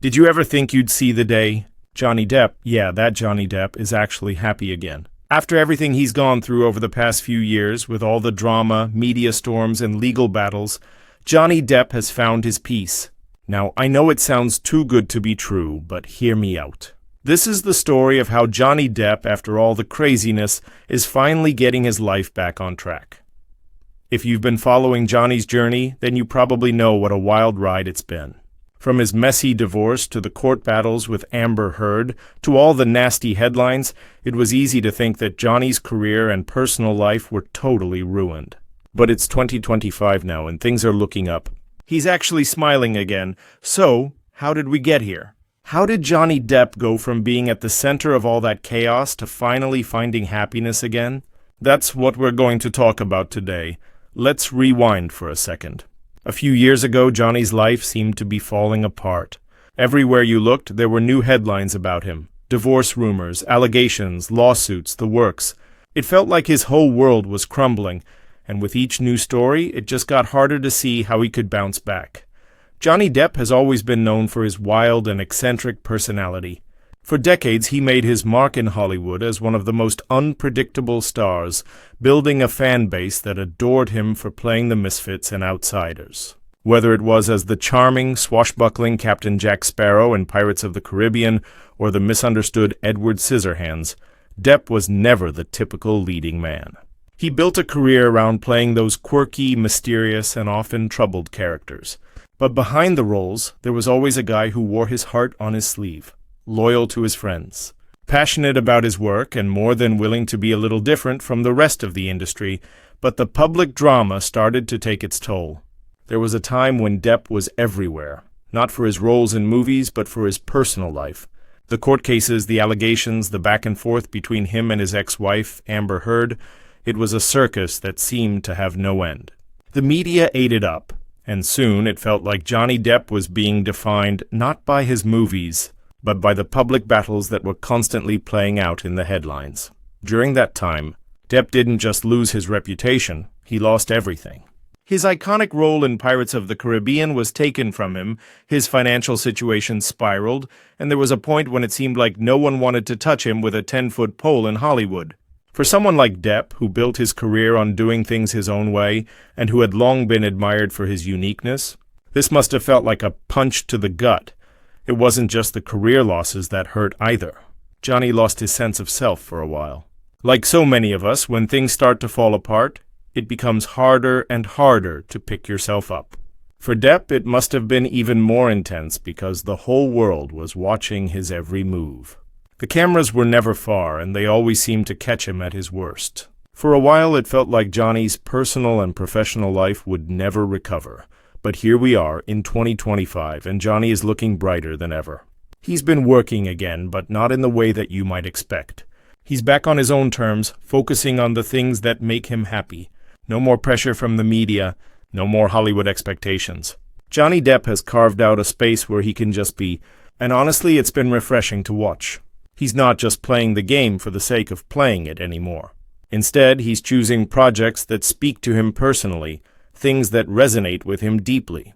Did you ever think you'd see the day? Johnny Depp, yeah, that Johnny Depp is actually happy again. After everything he's gone through over the past few years, with all the drama, media storms, and legal battles, Johnny Depp has found his peace. Now, I know it sounds too good to be true, but hear me out. This is the story of how Johnny Depp, after all the craziness, is finally getting his life back on track. If you've been following Johnny's journey, then you probably know what a wild ride it's been. From his messy divorce to the court battles with Amber Heard to all the nasty headlines, it was easy to think that Johnny's career and personal life were totally ruined. But it's 2025 now and things are looking up. He's actually smiling again. So, how did we get here? How did Johnny Depp go from being at the center of all that chaos to finally finding happiness again? That's what we're going to talk about today. Let's rewind for a second. A few years ago, Johnny's life seemed to be falling apart. Everywhere you looked, there were new headlines about him. Divorce rumors, allegations, lawsuits, the works. It felt like his whole world was crumbling, and with each new story, it just got harder to see how he could bounce back. Johnny Depp has always been known for his wild and eccentric personality. For decades, he made his mark in Hollywood as one of the most unpredictable stars, building a fan base that adored him for playing the misfits and outsiders. Whether it was as the charming, swashbuckling Captain Jack Sparrow in Pirates of the Caribbean or the misunderstood Edward Scissorhands, Depp was never the typical leading man. He built a career around playing those quirky, mysterious, and often troubled characters. But behind the roles, there was always a guy who wore his heart on his sleeve. Loyal to his friends, passionate about his work, and more than willing to be a little different from the rest of the industry, but the public drama started to take its toll. There was a time when Depp was everywhere, not for his roles in movies, but for his personal life. The court cases, the allegations, the back and forth between him and his ex-wife, Amber Heard, it was a circus that seemed to have no end. The media ate it up, and soon it felt like Johnny Depp was being defined not by his movies, but by the public battles that were constantly playing out in the headlines. During that time, Depp didn't just lose his reputation, he lost everything. His iconic role in Pirates of the Caribbean was taken from him, his financial situation spiraled, and there was a point when it seemed like no one wanted to touch him with a 10-foot pole in Hollywood. For someone like Depp, who built his career on doing things his own way, and who had long been admired for his uniqueness, this must have felt like a punch to the gut. It wasn't just the career losses that hurt either. Johnny lost his sense of self for a while. Like so many of us, when things start to fall apart, it becomes harder and harder to pick yourself up. For Depp, it must have been even more intense because the whole world was watching his every move. The cameras were never far, and they always seemed to catch him at his worst. For a while, it felt like Johnny's personal and professional life would never recover. But here we are in 2025, and Johnny is looking brighter than ever. He's been working again, but not in the way that you might expect. He's back on his own terms, focusing on the things that make him happy. No more pressure from the media, no more Hollywood expectations. Johnny Depp has carved out a space where he can just be, and honestly, it's been refreshing to watch. He's not just playing the game for the sake of playing it anymore. Instead, he's choosing projects that speak to him personally, things that resonate with him deeply.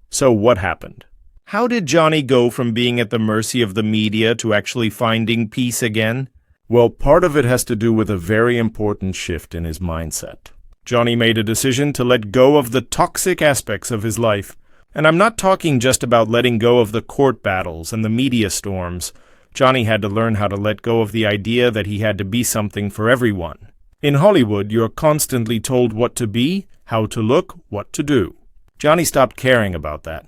So what happened? How did Johnny go from being at the mercy of the media to actually finding peace again? Well, part of it has to do with a very important shift in his mindset. Johnny made a decision to let go of the toxic aspects of his life. And I'm not talking just about letting go of the court battles and the media storms. Johnny had to learn how to let go of the idea that he had to be something for everyone. In Hollywood, you're constantly told what to be, how to look, what to do. Johnny stopped caring about that.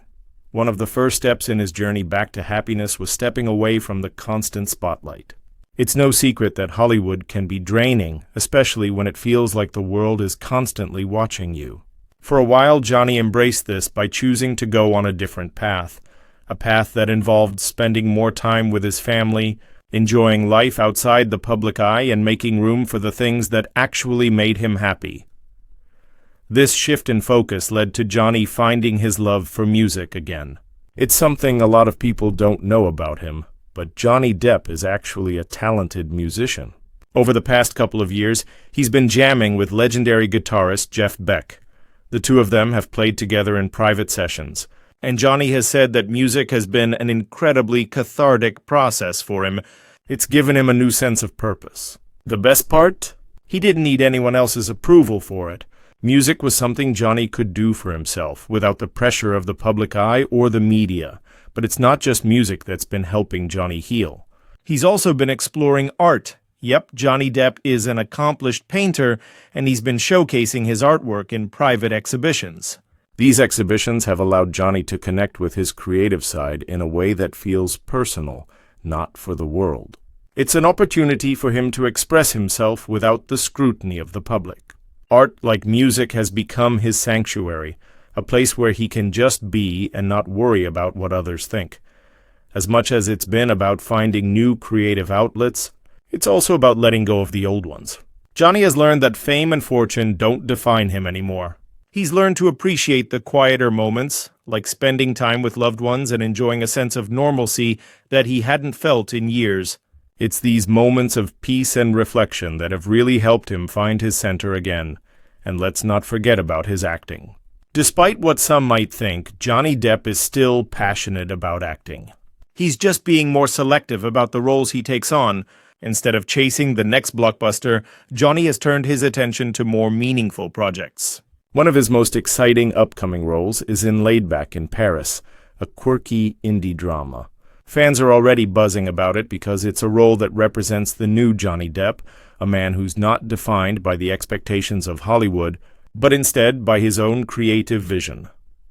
One of the first steps in his journey back to happiness was stepping away from the constant spotlight. It's no secret that Hollywood can be draining, especially when it feels like the world is constantly watching you. For a while, Johnny embraced this by choosing to go on a different path, a path that involved spending more time with his family, enjoying life outside the public eye, and making room for the things that actually made him happy. This shift in focus led to Johnny finding his love for music again. It's something a lot of people don't know about him, but Johnny Depp is actually a talented musician. Over the past couple of years, he's been jamming with legendary guitarist Jeff Beck. The two of them have played together in private sessions. And Johnny has said that music has been an incredibly cathartic process for him. It's given him a new sense of purpose. The best part? He didn't need anyone else's approval for it. Music was something Johnny could do for himself, without the pressure of the public eye or the media. But it's not just music that's been helping Johnny heal. He's also been exploring art. Yep, Johnny Depp is an accomplished painter, and he's been showcasing his artwork in private exhibitions. These exhibitions have allowed Johnny to connect with his creative side in a way that feels personal, not for the world. It's an opportunity for him to express himself without the scrutiny of the public. Art, like music, has become his sanctuary, a place where he can just be and not worry about what others think. As much as it's been about finding new creative outlets, it's also about letting go of the old ones. Johnny has learned that fame and fortune don't define him anymore. He's learned to appreciate the quieter moments, like spending time with loved ones and enjoying a sense of normalcy that he hadn't felt in years. It's these moments of peace and reflection that have really helped him find his center again. And let's not forget about his acting. Despite what some might think, Johnny Depp is still passionate about acting. He's just being more selective about the roles he takes on. Instead of chasing the next blockbuster, Johnny has turned his attention to more meaningful projects. One of his most exciting upcoming roles is in Laid Back in Paris, a quirky indie drama. Fans are already buzzing about it because it's a role that represents the new Johnny Depp, a man who's not defined by the expectations of Hollywood, but instead by his own creative vision.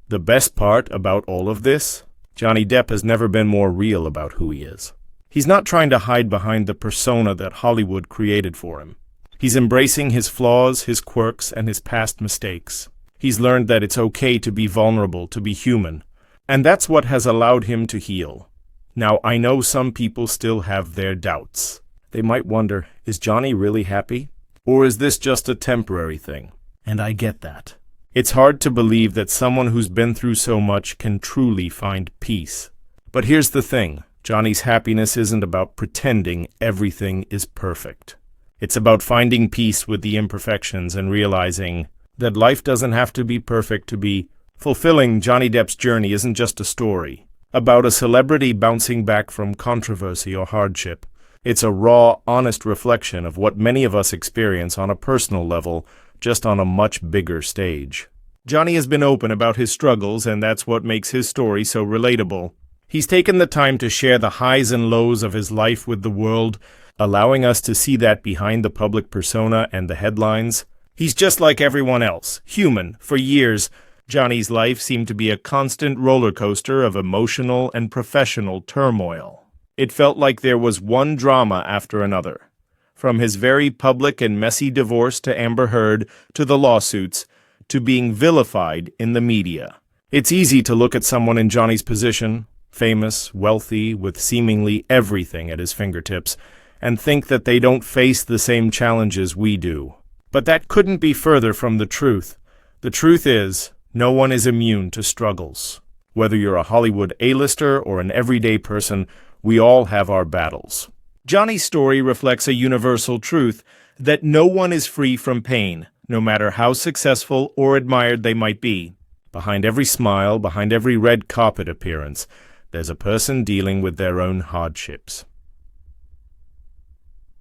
The best part about all of this? Johnny Depp has never been more real about who he is. He's not trying to hide behind the persona that Hollywood created for him. He's embracing his flaws, his quirks, and his past mistakes. He's learned that it's okay to be vulnerable, to be human. And that's what has allowed him to heal. Now, I know some people still have their doubts. They might wonder, is Johnny really happy? Or is this just a temporary thing? And I get that. It's hard to believe that someone who's been through so much can truly find peace. But here's the thing. Johnny's happiness isn't about pretending everything is perfect. It's about finding peace with the imperfections and realizing that life doesn't have to be perfect to be fulfilling. Johnny Depp's journey isn't just a story about a celebrity bouncing back from controversy or hardship. It's a raw, honest reflection of what many of us experience on a personal level, just on a much bigger stage. Johnny has been open about his struggles, and that's what makes his story so relatable. He's taken the time to share the highs and lows of his life with the world, allowing us to see that behind the public persona and the headlines. He's just like everyone else, human. For years, Johnny's life seemed to be a constant roller coaster of emotional and professional turmoil. It felt like there was one drama after another. From his very public and messy divorce to Amber Heard, to the lawsuits, to being vilified in the media. It's easy to look at someone in Johnny's position, famous, wealthy, with seemingly everything at his fingertips, and think that they don't face the same challenges we do. But that couldn't be further from the truth. The truth is, no one is immune to struggles. Whether you're a Hollywood A-lister or an everyday person, we all have our battles. Johnny's story reflects a universal truth that no one is free from pain, no matter how successful or admired they might be. Behind every smile, behind every red carpet appearance, there's a person dealing with their own hardships.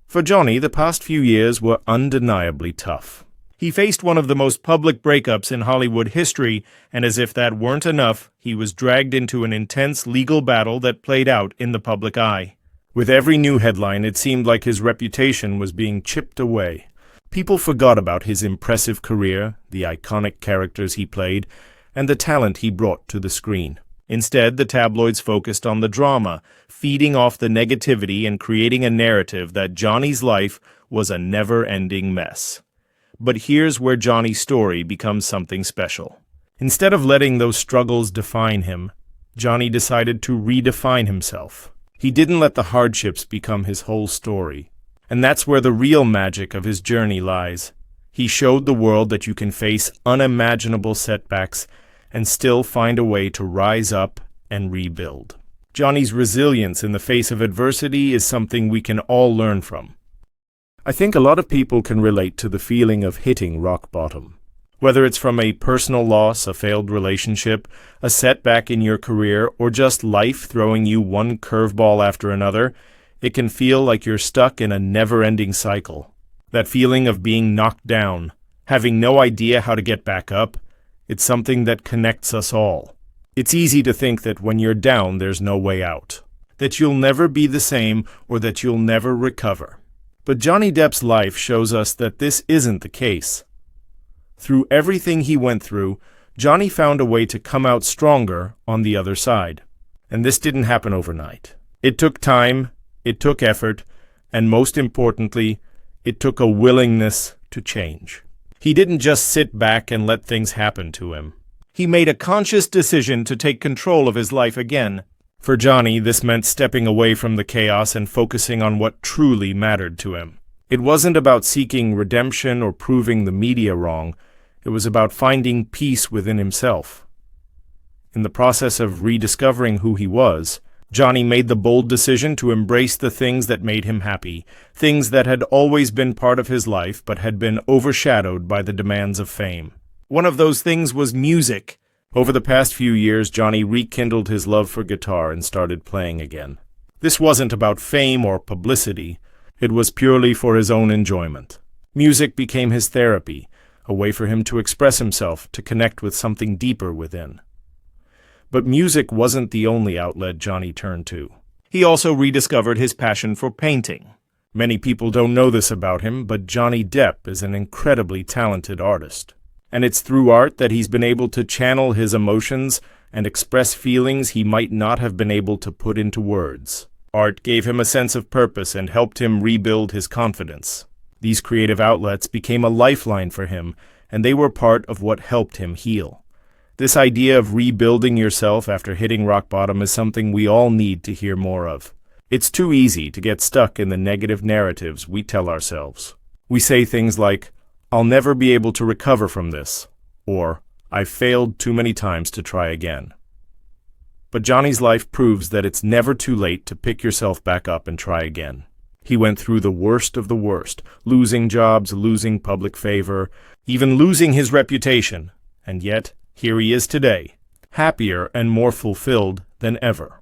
For Johnny, the past few years were undeniably tough. He faced one of the most public breakups in Hollywood history, and as if that weren't enough, he was dragged into an intense legal battle that played out in the public eye. With every new headline, it seemed like his reputation was being chipped away. People forgot about his impressive career, the iconic characters he played, and the talent he brought to the screen. Instead, the tabloids focused on the drama, feeding off the negativity and creating a narrative that Johnny's life was a never-ending mess. But here's where Johnny's story becomes something special. Instead of letting those struggles define him, Johnny decided to redefine himself. He didn't let the hardships become his whole story. And that's where the real magic of his journey lies. He showed the world that you can face unimaginable setbacks and still find a way to rise up and rebuild. Johnny's resilience in the face of adversity is something we can all learn from. I think a lot of people can relate to the feeling of hitting rock bottom. Whether it's from a personal loss, a failed relationship, a setback in your career, or just life throwing you one curveball after another, it can feel like you're stuck in a never-ending cycle. That feeling of being knocked down, having no idea how to get back up, it's something that connects us all. It's easy to think that when you're down, there's no way out, that you'll never be the same or that you'll never recover. But Johnny Depp's life shows us that this isn't the case. Through everything he went through, Johnny found a way to come out stronger on the other side. And this didn't happen overnight. It took time, it took effort, and most importantly, it took a willingness to change. He didn't just sit back and let things happen to him. He made a conscious decision to take control of his life again. For Johnny, this meant stepping away from the chaos and focusing on what truly mattered to him. It wasn't about seeking redemption or proving the media wrong. It was about finding peace within himself. In the process of rediscovering who he was, Johnny made the bold decision to embrace the things that made him happy, things that had always been part of his life but had been overshadowed by the demands of fame. One of those things was music. Over the past few years, Johnny rekindled his love for guitar and started playing again. This wasn't about fame or publicity. It was purely for his own enjoyment. Music became his therapy, a way for him to express himself, to connect with something deeper within. But music wasn't the only outlet Johnny turned to. He also rediscovered his passion for painting. Many people don't know this about him, but Johnny Depp is an incredibly talented artist. And it's through art that he's been able to channel his emotions and express feelings he might not have been able to put into words. Art gave him a sense of purpose and helped him rebuild his confidence. These creative outlets became a lifeline for him, and they were part of what helped him heal. This idea of rebuilding yourself after hitting rock bottom is something we all need to hear more of. It's too easy to get stuck in the negative narratives we tell ourselves. We say things like, "I'll never be able to recover from this," or "I've failed too many times to try again." But Johnny's life proves that it's never too late to pick yourself back up and try again. He went through the worst of the worst, losing jobs, losing public favor, even losing his reputation, and yet here he is today, happier and more fulfilled than ever.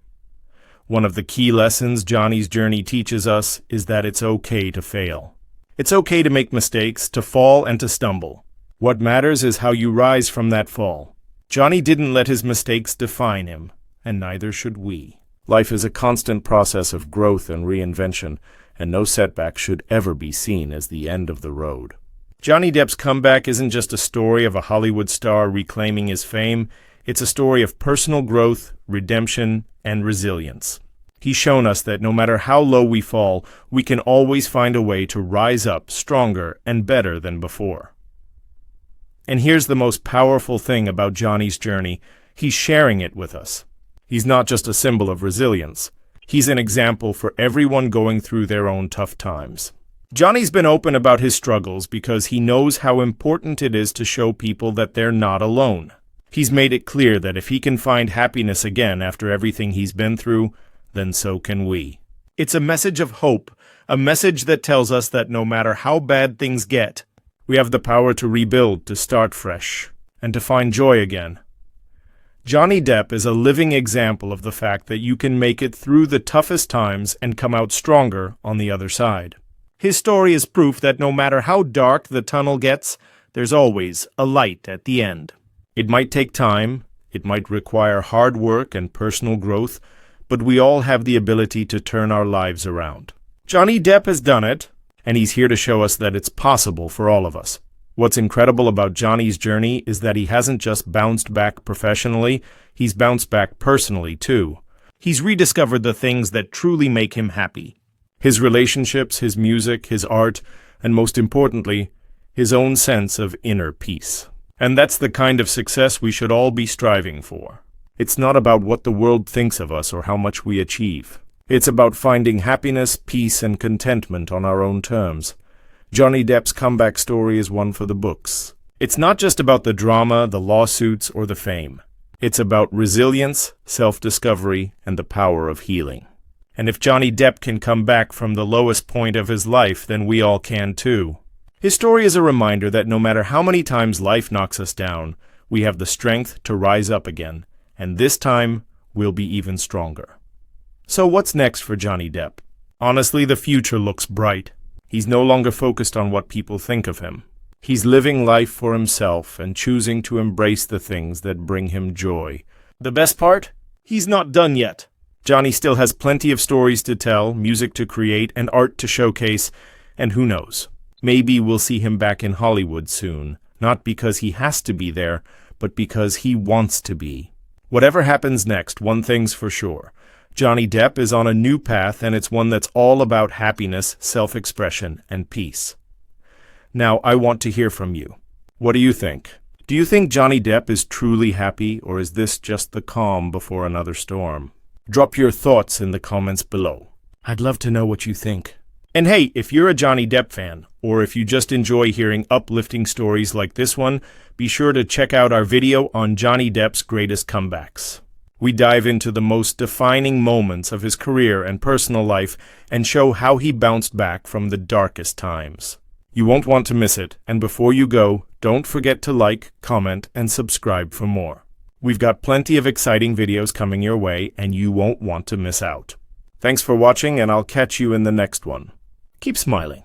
One of the key lessons Johnny's journey teaches us is that it's okay to fail. It's okay to make mistakes, to fall and to stumble. What matters is how you rise from that fall. Johnny didn't let his mistakes define him, and neither should we. Life is a constant process of growth and reinvention, and no setback should ever be seen as the end of the road. Johnny Depp's comeback isn't just a story of a Hollywood star reclaiming his fame. It's a story of personal growth, redemption, and resilience. He's shown us that no matter how low we fall, we can always find a way to rise up stronger and better than before. And here's the most powerful thing about Johnny's journey. He's sharing it with us. He's not just a symbol of resilience. He's an example for everyone going through their own tough times. Johnny's been open about his struggles because he knows how important it is to show people that they're not alone. He's made it clear that if he can find happiness again after everything he's been through, then so can we. It's a message of hope, a message that tells us that no matter how bad things get, we have the power to rebuild, to start fresh, and to find joy again. Johnny Depp is a living example of the fact that you can make it through the toughest times and come out stronger on the other side. His story is proof that no matter how dark the tunnel gets, there's always a light at the end. It might take time, it might require hard work and personal growth, but we all have the ability to turn our lives around. Johnny Depp has done it, and he's here to show us that it's possible for all of us. What's incredible about Johnny's journey is that he hasn't just bounced back professionally, he's bounced back personally too. He's rediscovered the things that truly make him happy. His relationships, his music, his art, and most importantly, his own sense of inner peace. And that's the kind of success we should all be striving for. It's not about what the world thinks of us or how much we achieve. It's about finding happiness, peace, and contentment on our own terms. Johnny Depp's comeback story is one for the books. It's not just about the drama, the lawsuits, or the fame. It's about resilience, self-discovery, and the power of healing. And if Johnny Depp can come back from the lowest point of his life, then we all can too. His story is a reminder that no matter how many times life knocks us down, we have the strength to rise up again, and this time we'll be even stronger. So what's next for Johnny Depp? Honestly, the future looks bright. He's no longer focused on what people think of him. He's living life for himself and choosing to embrace the things that bring him joy. The best part? He's not done yet. Johnny still has plenty of stories to tell, music to create, and art to showcase, and who knows? Maybe we'll see him back in Hollywood soon, not because he has to be there, but because he wants to be. Whatever happens next, one thing's for sure. Johnny Depp is on a new path, and it's one that's all about happiness, self-expression, and peace. Now, I want to hear from you. What do you think? Do you think Johnny Depp is truly happy, or is this just the calm before another storm? Drop your thoughts in the comments below. I'd love to know what you think. And hey, if you're a Johnny Depp fan, or if you just enjoy hearing uplifting stories like this one, be sure to check out our video on Johnny Depp's greatest comebacks. We dive into the most defining moments of his career and personal life and show how he bounced back from the darkest times. You won't want to miss it, and before you go, don't forget to like, comment, and subscribe for more. We've got plenty of exciting videos coming your way, and you won't want to miss out. Thanks for watching, and I'll catch you in the next one. Keep smiling.